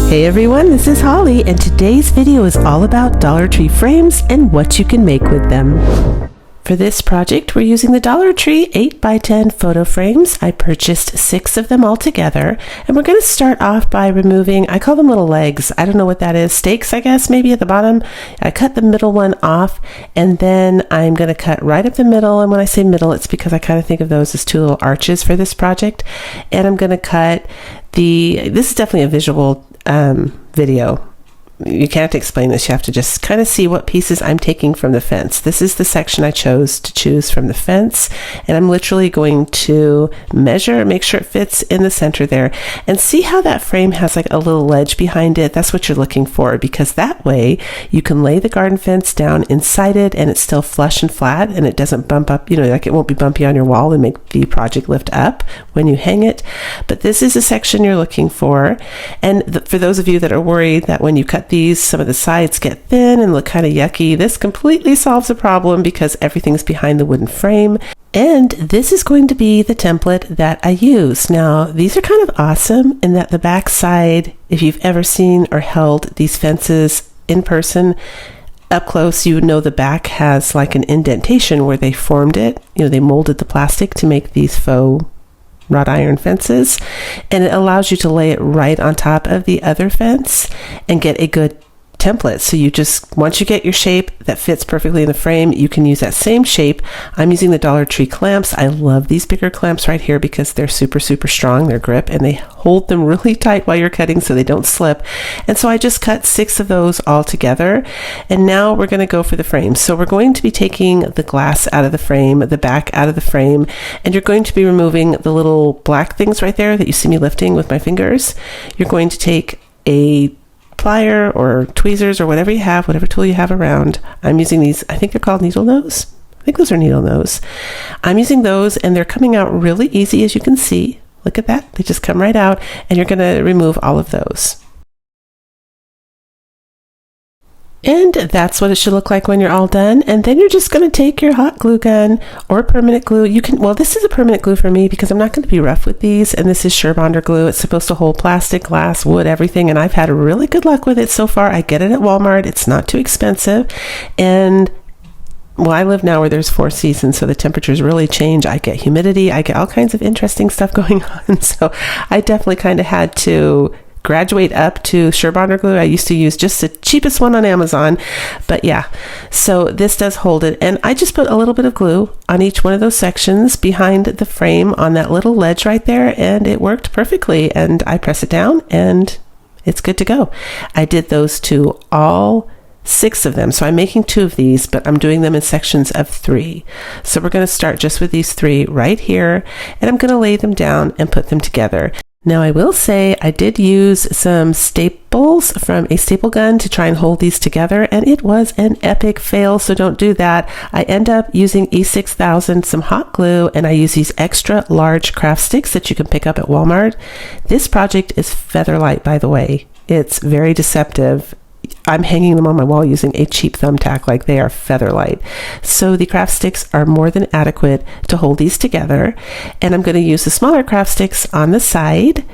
Hey everyone, this is Holly, and today's video is all about Dollar Tree frames and what you can make with them. For this project, we're using the Dollar Tree 8x10 photo frames. I purchased 6 of them all together, and we're going to start off by removing, I call them little legs. I don't know what that is. Stakes, I guess, maybe at the bottom. I cut the middle one off, and then I'm going to cut right up the middle. And when I say middle, it's because I kind of think of those as 2 little arches for this project. And I'm going to cut this is definitely a visual video. You can't explain this. You have to just kind of see what pieces I'm taking from the fence. This is the section I chose to choose from the fence, and I'm literally going to measure, make sure it fits in the center there, and see how that frame has like a little ledge behind it. That's what you're looking for, because that way you can lay the garden fence down inside it and it's still flush and flat and it doesn't bump up, like it won't be bumpy on your wall and make the project lift up when you hang it. But this is the section you're looking for. And for those of you that are worried that when you cut these, some of the sides get thin and look kind of yucky, this completely solves the problem because everything's behind the wooden frame. And this is going to be the template that I use. Now, these are kind of awesome in that the back side, if you've ever seen or held these fences in person, up close, you know the back has like an indentation where they formed it. They molded the plastic to make these faux wrought iron fences, and it allows you to lay it right on top of the other fence and get a good template. So you just, once you get your shape that fits perfectly in the frame, you can use that same shape. I'm using the Dollar Tree clamps. I love these bigger clamps right here because they're super strong, their grip, and they hold them really tight while you're cutting so they don't slip. And so I just cut 6 of those all together, and now we're going to go for the frame. So we're going to be taking the glass out of the frame, the back out of the frame, and you're going to be removing the little black things right there that you see me lifting with my fingers. You're going to take a plier or tweezers or whatever you have, whatever tool you have around. I'm using these, I think they're called needle nose. I think those are needle nose. I'm using those, and they're coming out really easy, as you can see. Look at that. They just come right out, and you're going to remove all of those. And that's what it should look like when you're all done. And then you're just going to take your hot glue gun or permanent glue. Well, this is a permanent glue for me because I'm not going to be rough with these. And this is Surebonder glue. It's supposed to hold plastic, glass, wood, everything. And I've had really good luck with it so far. I get it at Walmart. It's not too expensive. And well, I live now where there's 4 seasons, so the temperatures really change. I get humidity. I get all kinds of interesting stuff going on. So I definitely kind of had to graduate up to Surebonder glue. I used to use just the cheapest one on Amazon, but yeah, so this does hold it. And I just put a little bit of glue on each one of those sections behind the frame on that little ledge right there, and it worked perfectly. And I press it down and it's good to go. I did those to all 6 of them. So I'm making 2 of these, but I'm doing them in sections of 3. So we're going to start just with these 3 right here, and I'm going to lay them down and put them together. Now, I will say I did use some staples from a staple gun to try and hold these together, and it was an epic fail, so don't do that. I end up using E6000, some hot glue, and I use these extra large craft sticks that you can pick up at Walmart. This project is feather light, by the way. It's very deceptive. I'm hanging them on my wall using a cheap thumbtack, like they are feather light. So the craft sticks are more than adequate to hold these together. And I'm going to use the smaller craft sticks on the side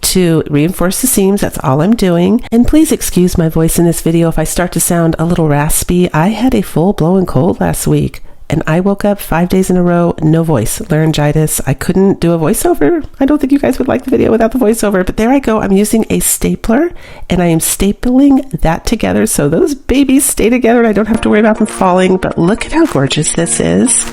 to reinforce the seams. That's all I'm doing. And please excuse my voice in this video if I start to sound a little raspy. I had a full-blown cold last week, and I woke up 5 days in a row, no voice, laryngitis. I couldn't do a voiceover. I don't think you guys would like the video without the voiceover, but there I go. I'm using a stapler, and I am stapling that together so those babies stay together and I don't have to worry about them falling. But look at how gorgeous this is.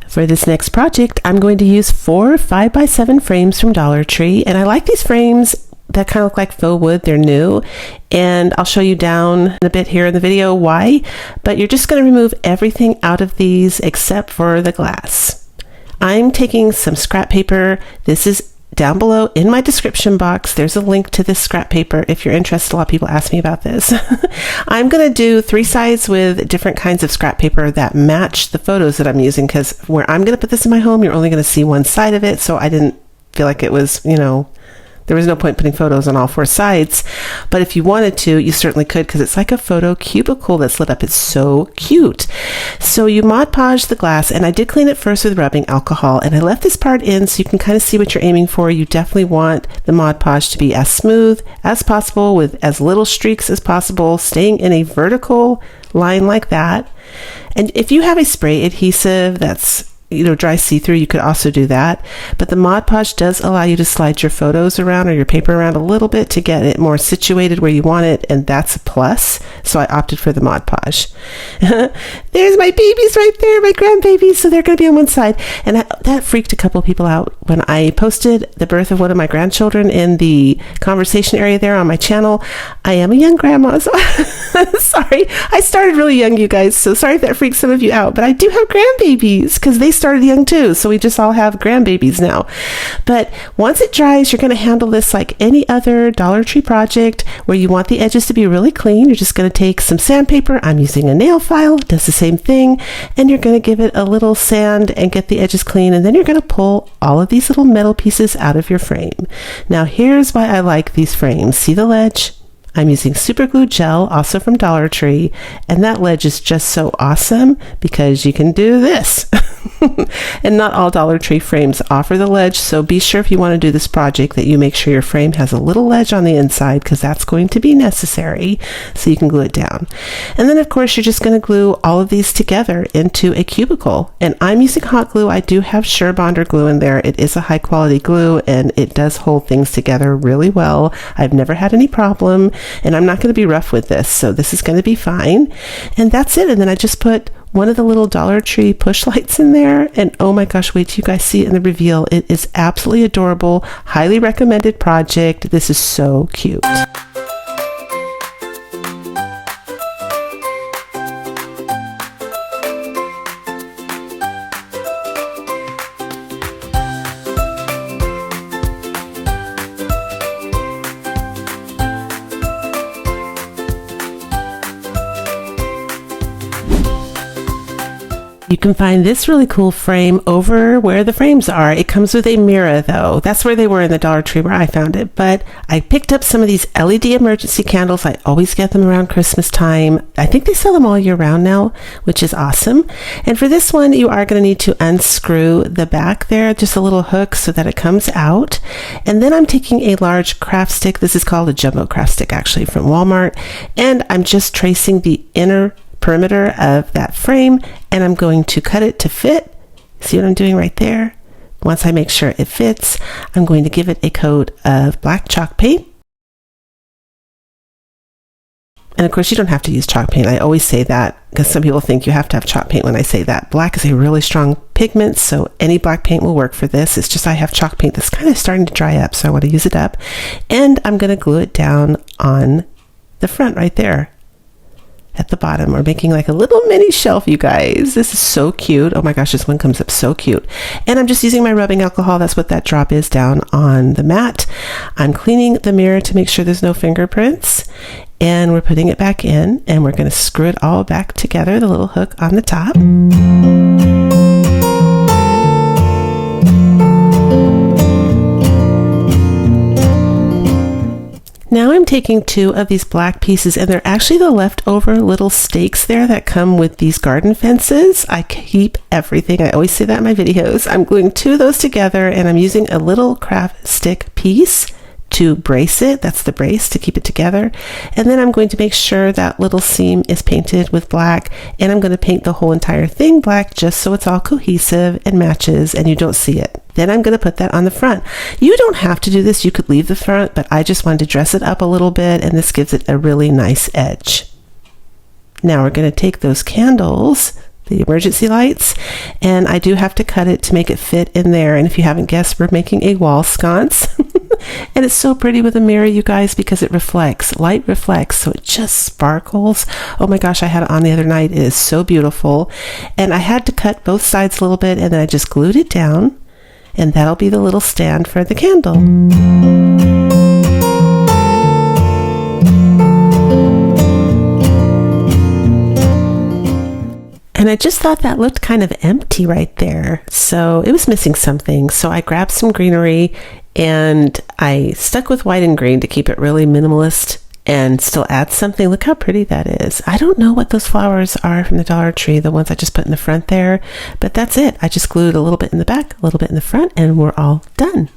For this next project, I'm going to use 4 5x7 frames from Dollar Tree, and I like these frames that kind of look like faux wood. They're new, and I'll show you down a bit here in the video why, but you're just going to remove everything out of these except for the glass. I'm taking some scrap paper. This is down below in my description box, there's a link to this scrap paper if you're interested. A lot of people ask me about this. I'm going to do 3 sides with different kinds of scrap paper that match the photos that I'm using, because where I'm going to put this in my home, you're only going to see one side of it, so I didn't feel like it was, there was no point putting photos on all 4 sides. But if you wanted to, you certainly could, because it's like a photo cubicle that's lit up. It's so cute. So you Mod Podge the glass, and I did clean it first with rubbing alcohol, and I left this part in so you can kind of see what you're aiming for. You definitely want the Mod Podge to be as smooth as possible with as little streaks as possible, staying in a vertical line like that. And if you have a spray adhesive that's dry see-through, you could also do that. But the Mod Podge does allow you to slide your photos around or your paper around a little bit to get it more situated where you want it, and that's a plus. So I opted for the Mod Podge. There's my babies right there, my grandbabies. So they're going to be on one side. And that freaked a couple of people out when I posted the birth of one of my grandchildren in the conversation area there on my channel. I am a young grandma, so sorry. I started really young, you guys, so sorry if that freaks some of you out. But I do have grandbabies because they started young too, so we just all have grandbabies now. But once it dries, you're going to handle this like any other Dollar Tree project where you want the edges to be really clean. You're just going to take some sandpaper. I'm using a nail file, it does the same thing, and you're going to give it a little sand and get the edges clean, and then you're going to pull all of these little metal pieces out of your frame. Now here's why I like these frames. See the ledge? I'm using super glue gel, also from Dollar Tree, and that ledge is just so awesome because you can do this. And not all Dollar Tree frames offer the ledge, so be sure if you want to do this project that you make sure your frame has a little ledge on the inside, because that's going to be necessary so you can glue it down. And then of course you're just going to glue all of these together into a cubicle, and I'm using hot glue. I do have Surebonder glue in there. It is a high quality glue and it does hold things together really well. I've never had any problem, and I'm not going to be rough with this, so this is going to be fine. And that's it. And then I just put one of the little Dollar Tree push lights in there, and oh my gosh, wait till you guys see it in the reveal. It is absolutely adorable. Highly recommended project. This is so cute. You can find this really cool frame over where the frames are. It comes with a mirror though. That's where they were in the Dollar Tree where I found it. But I picked up some of these LED emergency candles. I always get them around Christmas time. I think they sell them all year round now, which is awesome. And for this one, you are going to need to unscrew the back there, just a little hook so that it comes out. And then I'm taking a large craft stick. This is called a jumbo craft stick actually from Walmart. And I'm just tracing the inner perimeter of that frame, and I'm going to cut it to fit. See what I'm doing right there? Once I make sure it fits, I'm going to give it a coat of black chalk paint. And of course you don't have to use chalk paint. I always say that because some people think you have to have chalk paint when I say that. Black is a really strong pigment, so any black paint will work for this. It's just I have chalk paint that's kind of starting to dry up, so I want to use it up. And I'm going to glue it down on the front right there. At the bottom, we're making like a little mini shelf, you guys. This is so cute. Oh my gosh, this one comes up so cute. And I'm just using my rubbing alcohol. That's what that drop is down on the mat. I'm cleaning the mirror to make sure there's no fingerprints. And we're putting it back in, and we're going to screw it all back together, the little hook on the top. Now I'm taking 2 of these black pieces, and they're actually the leftover little stakes there that come with these garden fences. I keep everything. I always say that in my videos. I'm gluing 2 of those together, and I'm using a little craft stick piece to brace it. That's the brace to keep it together. And then I'm going to make sure that little seam is painted with black, and I'm going to paint the whole entire thing black just so it's all cohesive and matches and you don't see it. Then I'm going to put that on the front. You don't have to do this. You could leave the front, but I just wanted to dress it up a little bit, and this gives it a really nice edge. Now we're going to take those candles, the emergency lights, and I do have to cut it to make it fit in there. And if you haven't guessed, we're making a wall sconce. And it's so pretty with a mirror, you guys, because it reflects. Light reflects, so it just sparkles. Oh my gosh, I had it on the other night. It is so beautiful. And I had to cut both sides a little bit, and then I just glued it down. and that'll be the little stand for the candle. And I just thought that looked kind of empty right there. So it was missing something. So I grabbed some greenery and I stuck with white and green to keep it really minimalist and still add something. Look how pretty that is. I don't know what those flowers are from the Dollar Tree, the ones I just put in the front there, but that's it. I just glued a little bit in the back, a little bit in the front, and we're all done.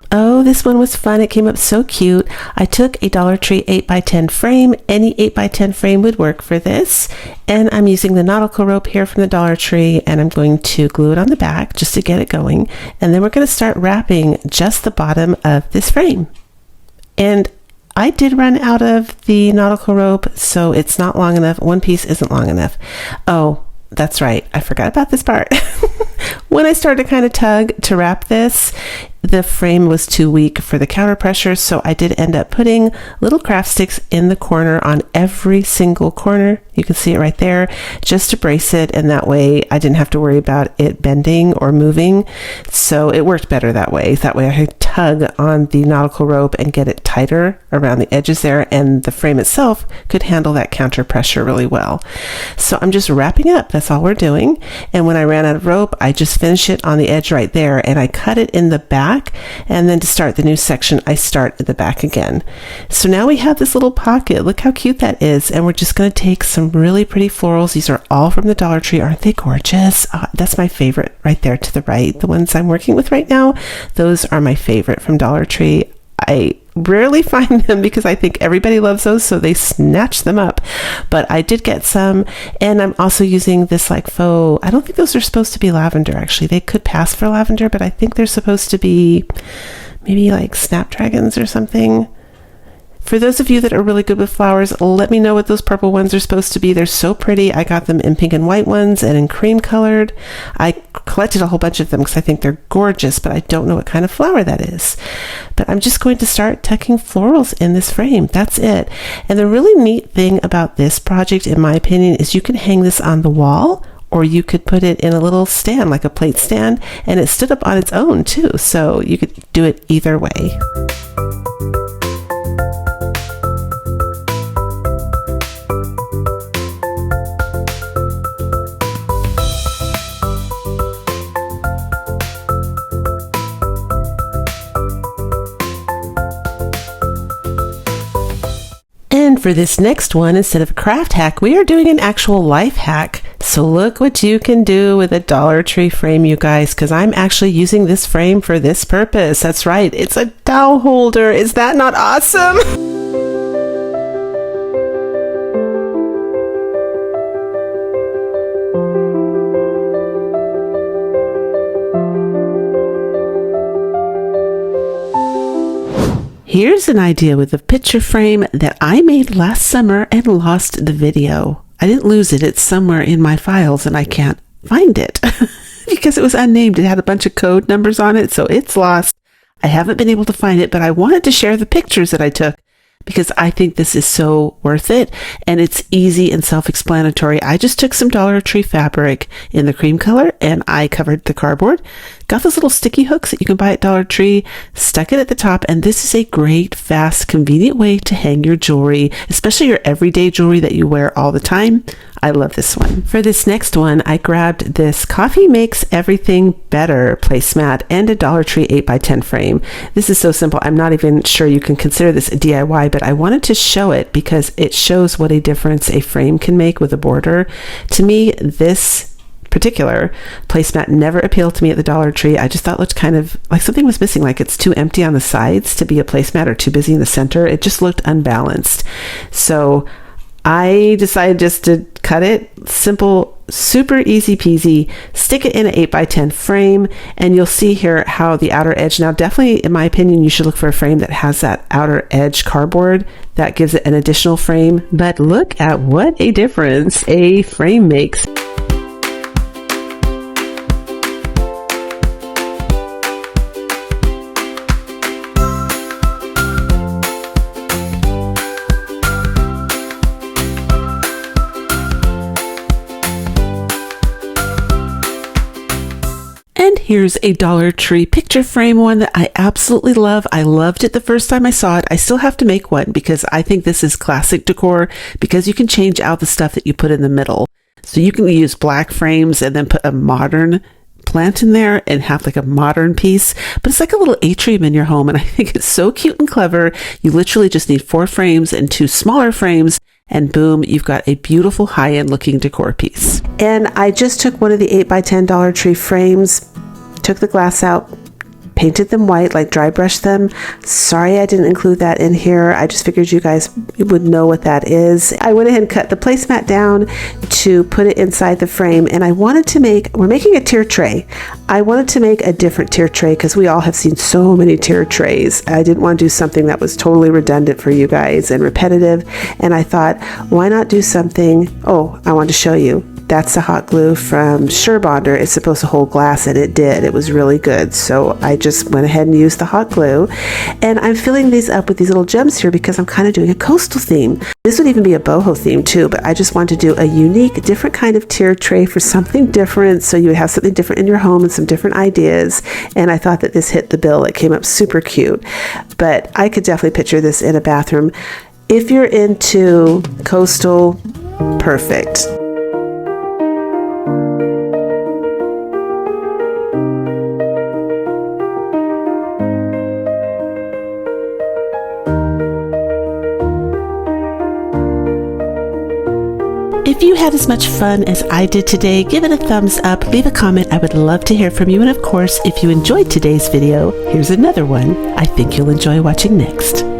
Oh, this one was fun. It came up so cute. I took a Dollar Tree 8x10 frame. Any 8x10 frame would work for this. And I'm using the Nautical rope here from the Dollar Tree, and I'm going to glue it on the back just to get it going. And then we're going to start wrapping just the bottom of this frame. And I did run out of the Nautical rope, so it's not long enough. One piece isn't long enough. Oh, that's right. I forgot about this part. When I started to kind of tug to wrap this, the frame was too weak for the counter pressure, so I did end up putting little craft sticks in the corner on every single corner. You can see it right there, just to brace it, and that way I didn't have to worry about it bending or moving. So it worked better that way. That way I could tug on the Nautical rope and get it tighter around the edges there, and the frame itself could handle that counter pressure really well. So I'm just wrapping up. That's all we're doing. And when I ran out of rope, I just finished it on the edge right there, and I cut it in the back. And then to start the new section, I start at the back again. So now we have this little pocket. Look how cute that is. And we're just going to take some really pretty florals. These are all from the Dollar Tree. Aren't they gorgeous? That's my favorite right there to the right. The ones I'm working with right now, those are my favorite from Dollar Tree. I rarely find them because I think everybody loves those, so they snatch them up. But I did get some, and I'm also using this like faux, I don't think those are supposed to be lavender actually. They could pass for lavender, but I think they're supposed to be maybe like snapdragons or something. For those of you that are really good with flowers, let me know what those purple ones are supposed to be. They're so pretty. I got them in pink and white ones and in cream colored. I collected a whole bunch of them because I think they're gorgeous, but I don't know what kind of flower that is. But I'm just going to start tucking florals in this frame. That's it. And the really neat thing about this project, in my opinion, is you can hang this on the wall, or you could put it in a little stand, like a plate stand, and it stood up on its own too. So you could do it either way. And for this next one, instead of a craft hack, we are doing an actual life hack. So look what you can do with a Dollar Tree frame, you guys, because I'm actually using this frame for this purpose. That's right, it's a dowel holder. Is that not awesome? Here's an idea with a picture frame that I made last summer and lost the video. I didn't lose it. It's somewhere in my files and I can't find it because it was unnamed. It had a bunch of code numbers on it, so it's lost. I haven't been able to find it, but I wanted to share the pictures that I took because I think this is so worth it, and it's easy and self-explanatory. I just took some Dollar Tree fabric in the cream color and I covered the cardboard, got those little sticky hooks that you can buy at Dollar Tree, stuck it at the top, and this is a great, fast, convenient way to hang your jewelry, especially your everyday jewelry that you wear all the time. I love this one. For this next one, I grabbed this Coffee Makes Everything Better placemat and a Dollar Tree 8x10 frame. This is so simple. I'm not even sure you can consider this a DIY, but I wanted to show it because it shows what a difference a frame can make with a border. To me, this particular placemat never appealed to me at the Dollar Tree. I just thought it looked kind of like something was missing, like it's too empty on the sides to be a placemat or too busy in the center. It just looked unbalanced. So I decided just to cut it simple, super easy peasy, stick it in an 8x10 frame, and you'll see here how the outer edge, now definitely in my opinion you should look for a frame that has that outer edge cardboard. That gives it an additional frame, but look at what a difference a frame makes. And here's a Dollar Tree picture frame one that I absolutely love. I loved it the first time I saw it. I still have to make one because I think this is classic decor because you can change out the stuff that you put in the middle. So you can use black frames and then put a modern plant in there and have like a modern piece, but it's like a little atrium in your home, and I think it's so cute and clever. You literally just need 4 frames and 2 smaller frames, and boom, you've got a beautiful high-end looking decor piece. And I just took one of the 8x10 Dollar Tree frames, took the glass out, painted them white, like dry brushed them. Sorry I didn't include that in here. I just figured you guys would know what that is. I went ahead and cut the placemat down to put it inside the frame, and I wanted to we're making a tier tray. I wanted to make a different tier tray because we all have seen so many tier trays. I didn't want to do something that was totally redundant for you guys and repetitive, and I thought, why not do something? Oh, I wanted to show you. That's the hot glue from Surebonder. It's supposed to hold glass, and it did. It was really good. So I just went ahead and used the hot glue. And I'm filling these up with these little gems here because I'm kind of doing a coastal theme. This would even be a boho theme too, but I just wanted to do a unique, different kind of tier tray for something different. So you would have something different in your home and some different ideas. And I thought that this hit the bill. It came up super cute. But I could definitely picture this in a bathroom. If you're into coastal, perfect. If you had as much fun as I did today, give it a thumbs up, leave a comment. I would love to hear from you. And of course, if you enjoyed today's video, here's another one I think you'll enjoy watching next.